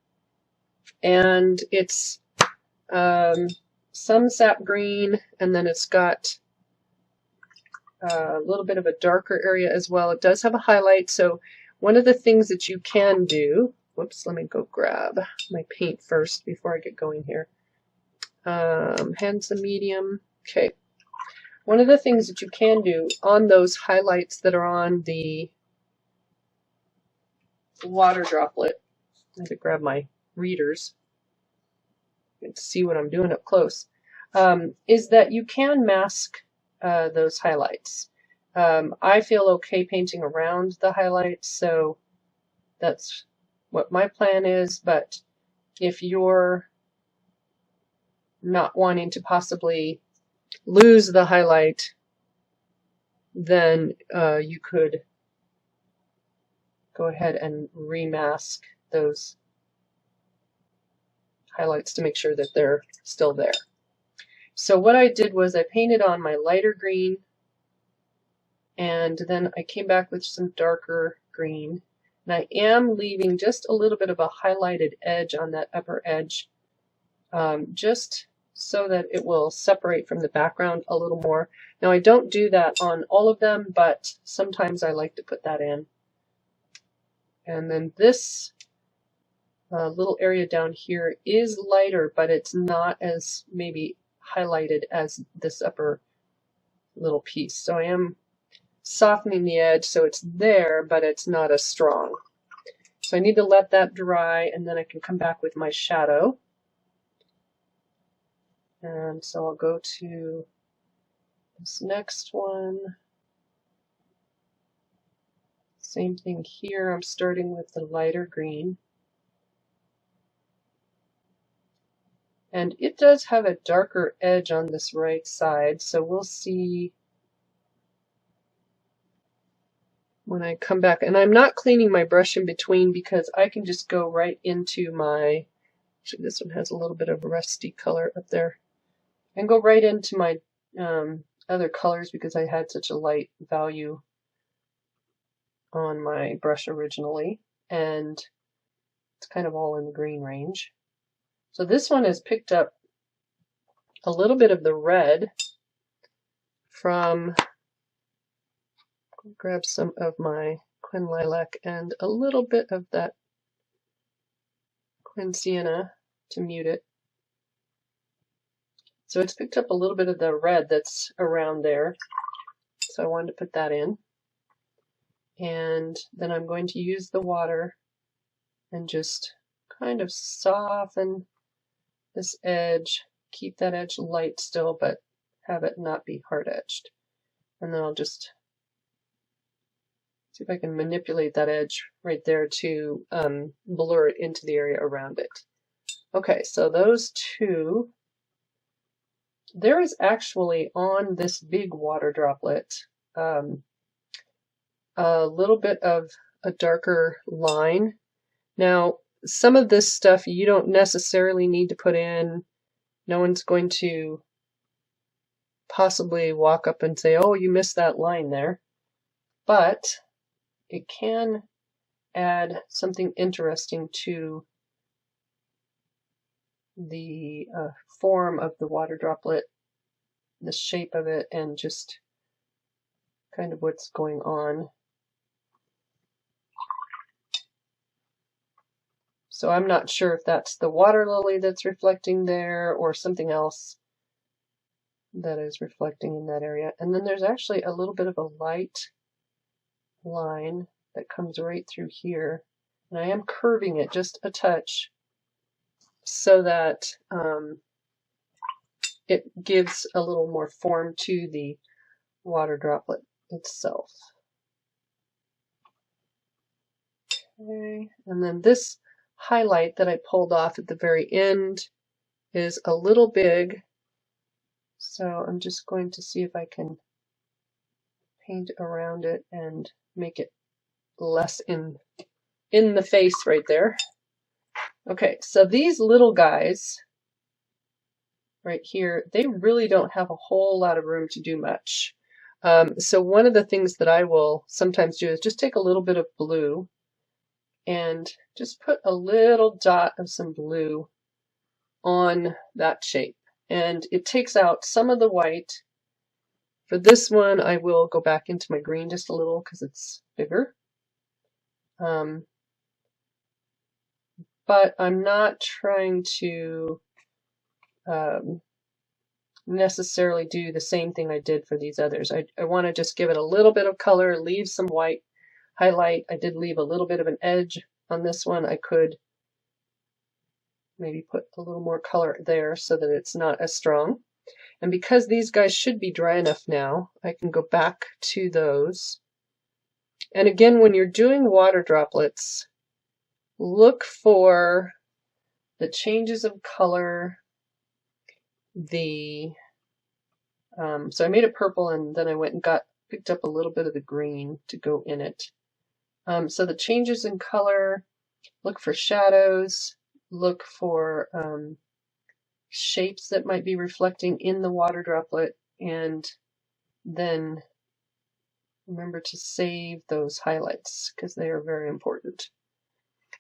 and it's some sap green, and then it's got a little bit of a darker area as well. It does have a highlight, so One of the things that you can do, whoops, let me go grab my paint first before I get going here. Hands a medium. Okay. One of the things that you can do on those highlights that are on the water droplet, I have to grab my readers to see what I'm doing up close, is that you can mask those highlights. I feel okay painting around the highlights, so that's what my plan is, but if you're not wanting to possibly lose the highlight, then you could go ahead and remask those highlights to make sure that they're still there. So what I did was I painted on my lighter green, and then I came back with some darker green, and I am leaving just a little bit of a highlighted edge on that upper edge, just so that it will separate from the background a little more. Now I don't do that on all of them, but sometimes I like to put that in. And then this little area down here is lighter, but it's not as maybe highlighted as this upper little piece. So I am softening the edge so it's there, but it's not as strong. So I need to let that dry, and then I can come back with my shadow. And so I'll go to this next one. Same thing here. I'm starting with the lighter green. And it does have a darker edge on this right side, so we'll see when I come back. And I'm not cleaning my brush in between because I can just go right into my, actually this one has a little bit of rusty color up there, and go right into my other colors because I had such a light value on my brush originally, and it's kind of all in the green range. So this one has picked up a little bit of the red from, grab some of my Quin Lilac and a little bit of that Quin Sienna to mute it. So it's picked up a little bit of the red that's around there. So I wanted to put that in. And then I'm going to use the water and just kind of soften this edge, keep that edge light still, but have it not be hard edged. And then I'll just see if I can manipulate that edge right there to blur it into the area around it. Okay, so those two. There is actually on this big water droplet a little bit of a darker line. Now, some of this stuff you don't necessarily need to put in. No one's going to possibly walk up and say, oh, you missed that line there. But it can add something interesting to the form of the water droplet, the shape of it, and just kind of what's going on. So I'm not sure if that's the water lily that's reflecting there or something else that is reflecting in that area. And then there's actually a little bit of a light line that comes right through here. And I am curving it just a touch so that it gives a little more form to the water droplet itself. Okay, and then this highlight that I pulled off at the very end is a little big, so I'm just going to see if I can paint around it and make it less in the face right there. Okay, so these little guys right here, they really don't have a whole lot of room to do much. So one of the things that I will sometimes do is just take a little bit of blue and just put a little dot of some blue on that shape. And it takes out some of the white. For this one, I will go back into my green just a little because it's bigger. But I'm not trying to necessarily do the same thing I did for these others. I want to just give it a little bit of color, leave some white highlight. I did leave a little bit of an edge on this one. I could maybe put a little more color there so that it's not as strong. And because these guys should be dry enough now, I can go back to those. And again, when you're doing water droplets, look for the changes of color, so I made it purple and then I went and picked up a little bit of the green to go in it. So the changes in color, look for shadows, look for shapes that might be reflecting in the water droplet, and then remember to save those highlights because they are very important.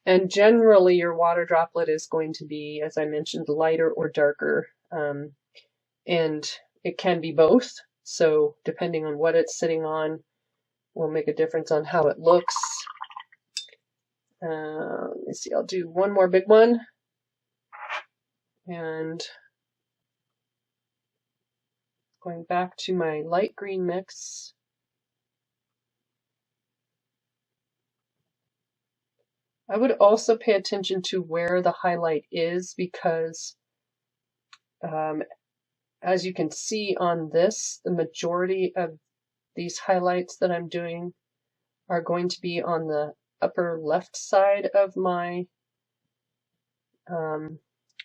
And generally your water droplet is going to be, as I mentioned, lighter or darker, and it can be both, so depending on what it's sitting on will make a difference on how it looks. Let me see, I'll do one more big one. And going back to my light green mix. I would also pay attention to where the highlight is because as you can see on this, the majority of these highlights that I'm doing are going to be on the upper left side of my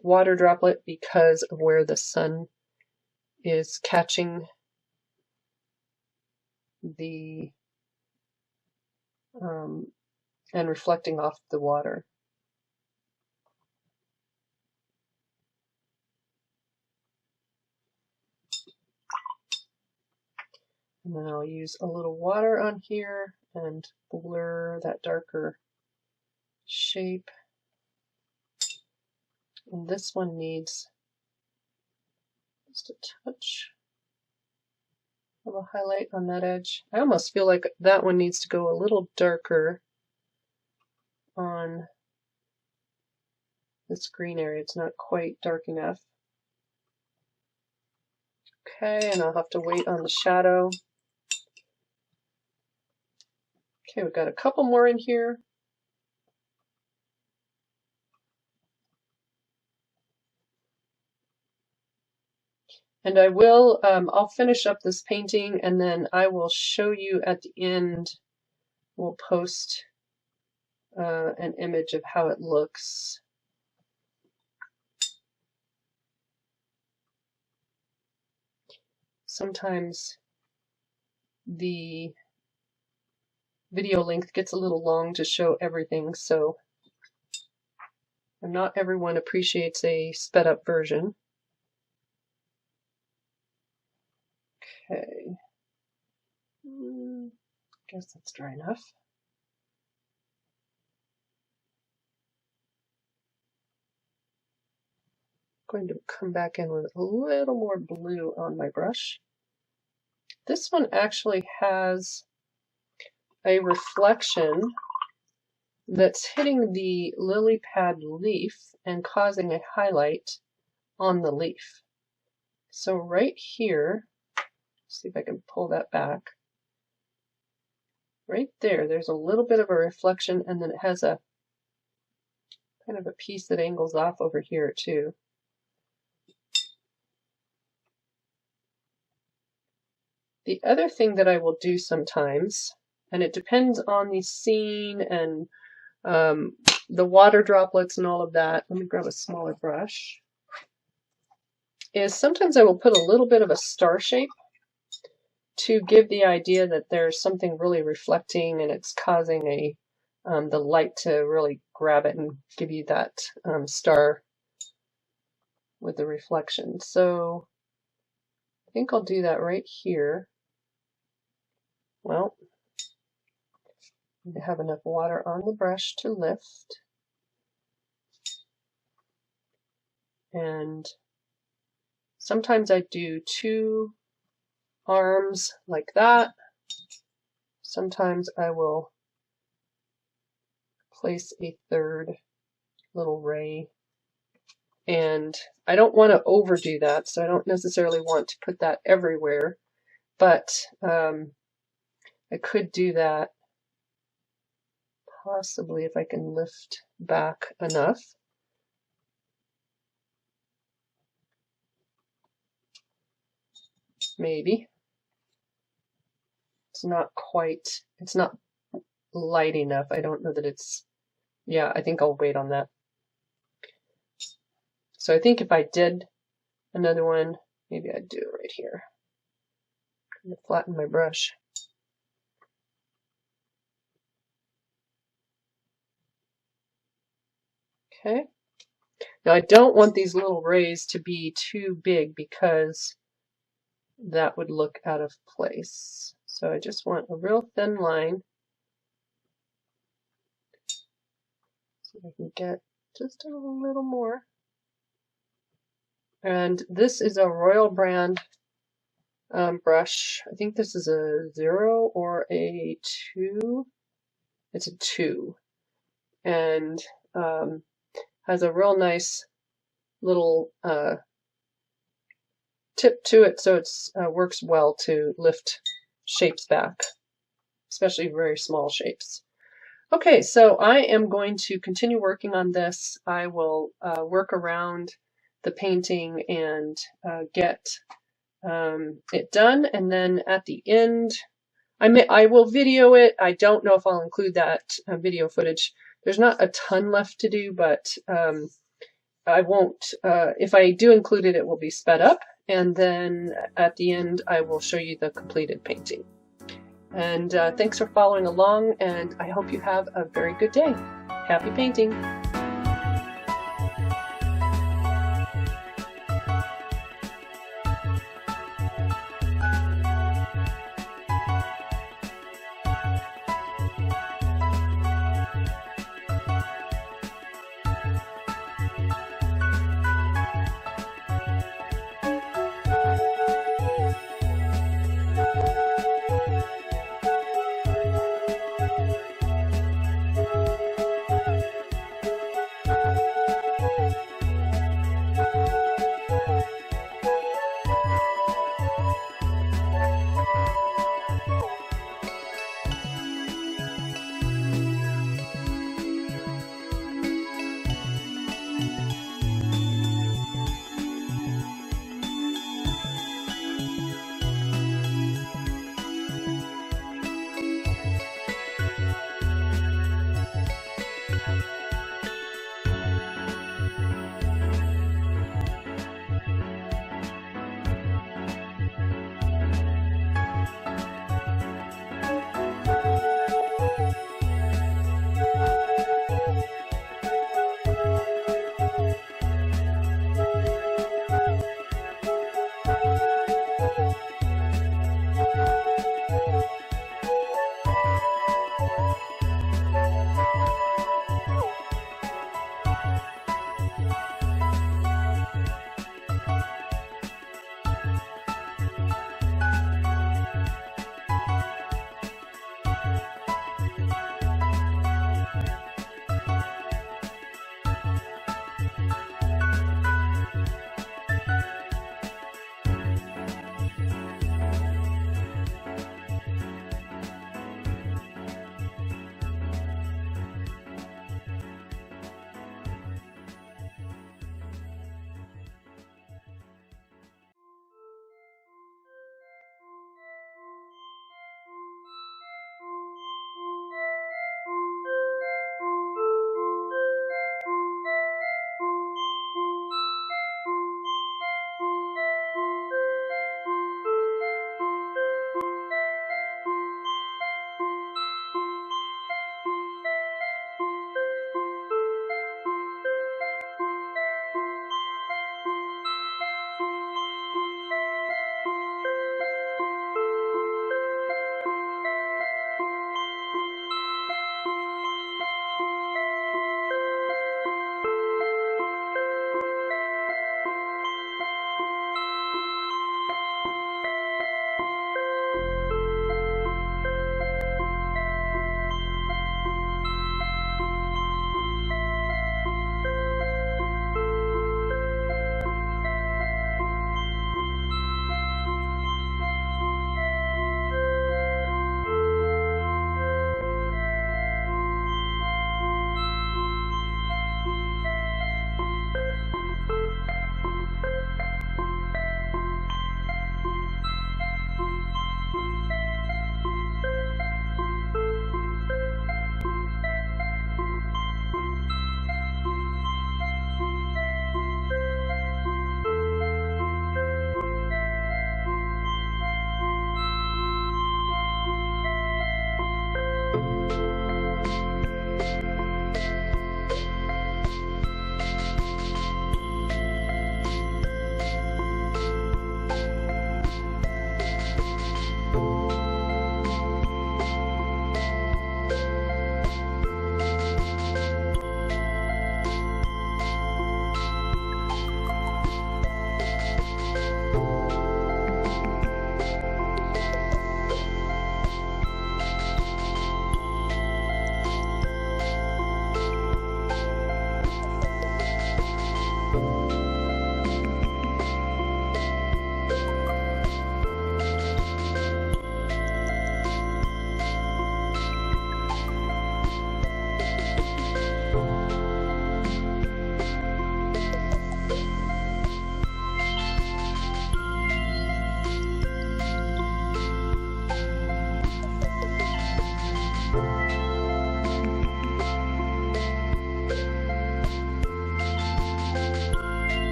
water droplet because of where the sun is catching the and reflecting off the water. And then I'll use a little water on here and blur that darker shape. And this one needs just a touch of a highlight on that edge. I almost feel like that one needs to go a little darker on this green area. It's not quite dark enough. Okay, and I'll have to wait on the shadow. Okay, we've got a couple more in here. And I will, I'll finish up this painting and then I will show you at the end, we'll post an image of how it looks. Sometimes the video length gets a little long to show everything, so not everyone appreciates a sped up version. Okay, guess that's dry enough. I'm going to come back in with a little more blue on my brush. This one actually has a reflection that's hitting the lily pad leaf and causing a highlight on the leaf. So right here, see if I can pull that back. Right there, there's a little bit of a reflection, and then it has a kind of a piece that angles off over here too. The other thing that I will do sometimes, and it depends on the scene and the water droplets and all of that, let me grab a smaller brush, is sometimes I will put a little bit of a star shape to give the idea that there's something really reflecting and it's causing the light to really grab it and give you that star with the reflection. So I think I'll do that right here. Well, I have enough water on the brush to lift. And sometimes I do two arms like that. Sometimes I will place a third little ray. And I don't want to overdo that, so I don't necessarily want to put that everywhere, but I could do that possibly if I can lift back enough. Maybe. It's not quite, it's not light enough. I don't know that it's, yeah, I think I'll wait on that. So I think if I did another one, maybe I'd do it right here. I'm gonna flatten my brush. Okay. Now I don't want these little rays to be too big because that would look out of place. So I just want a real thin line. So I can get just a little more. And this is a Royal brand brush. I think this is a 0 or a 2. It's a 2. And has a real nice little tip to it, so it works well to lift shapes back, especially very small shapes. Okay, so I am going to continue working on this. I will work around the painting and get it done, and then at the end I will video it. I don't know if I'll include that video footage. There's not a ton left to do, but I won't, if I do include it, it will be sped up, and then at the end I will show you the completed painting. And thanks for following along, and I hope you have a very good day. Happy painting!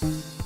you.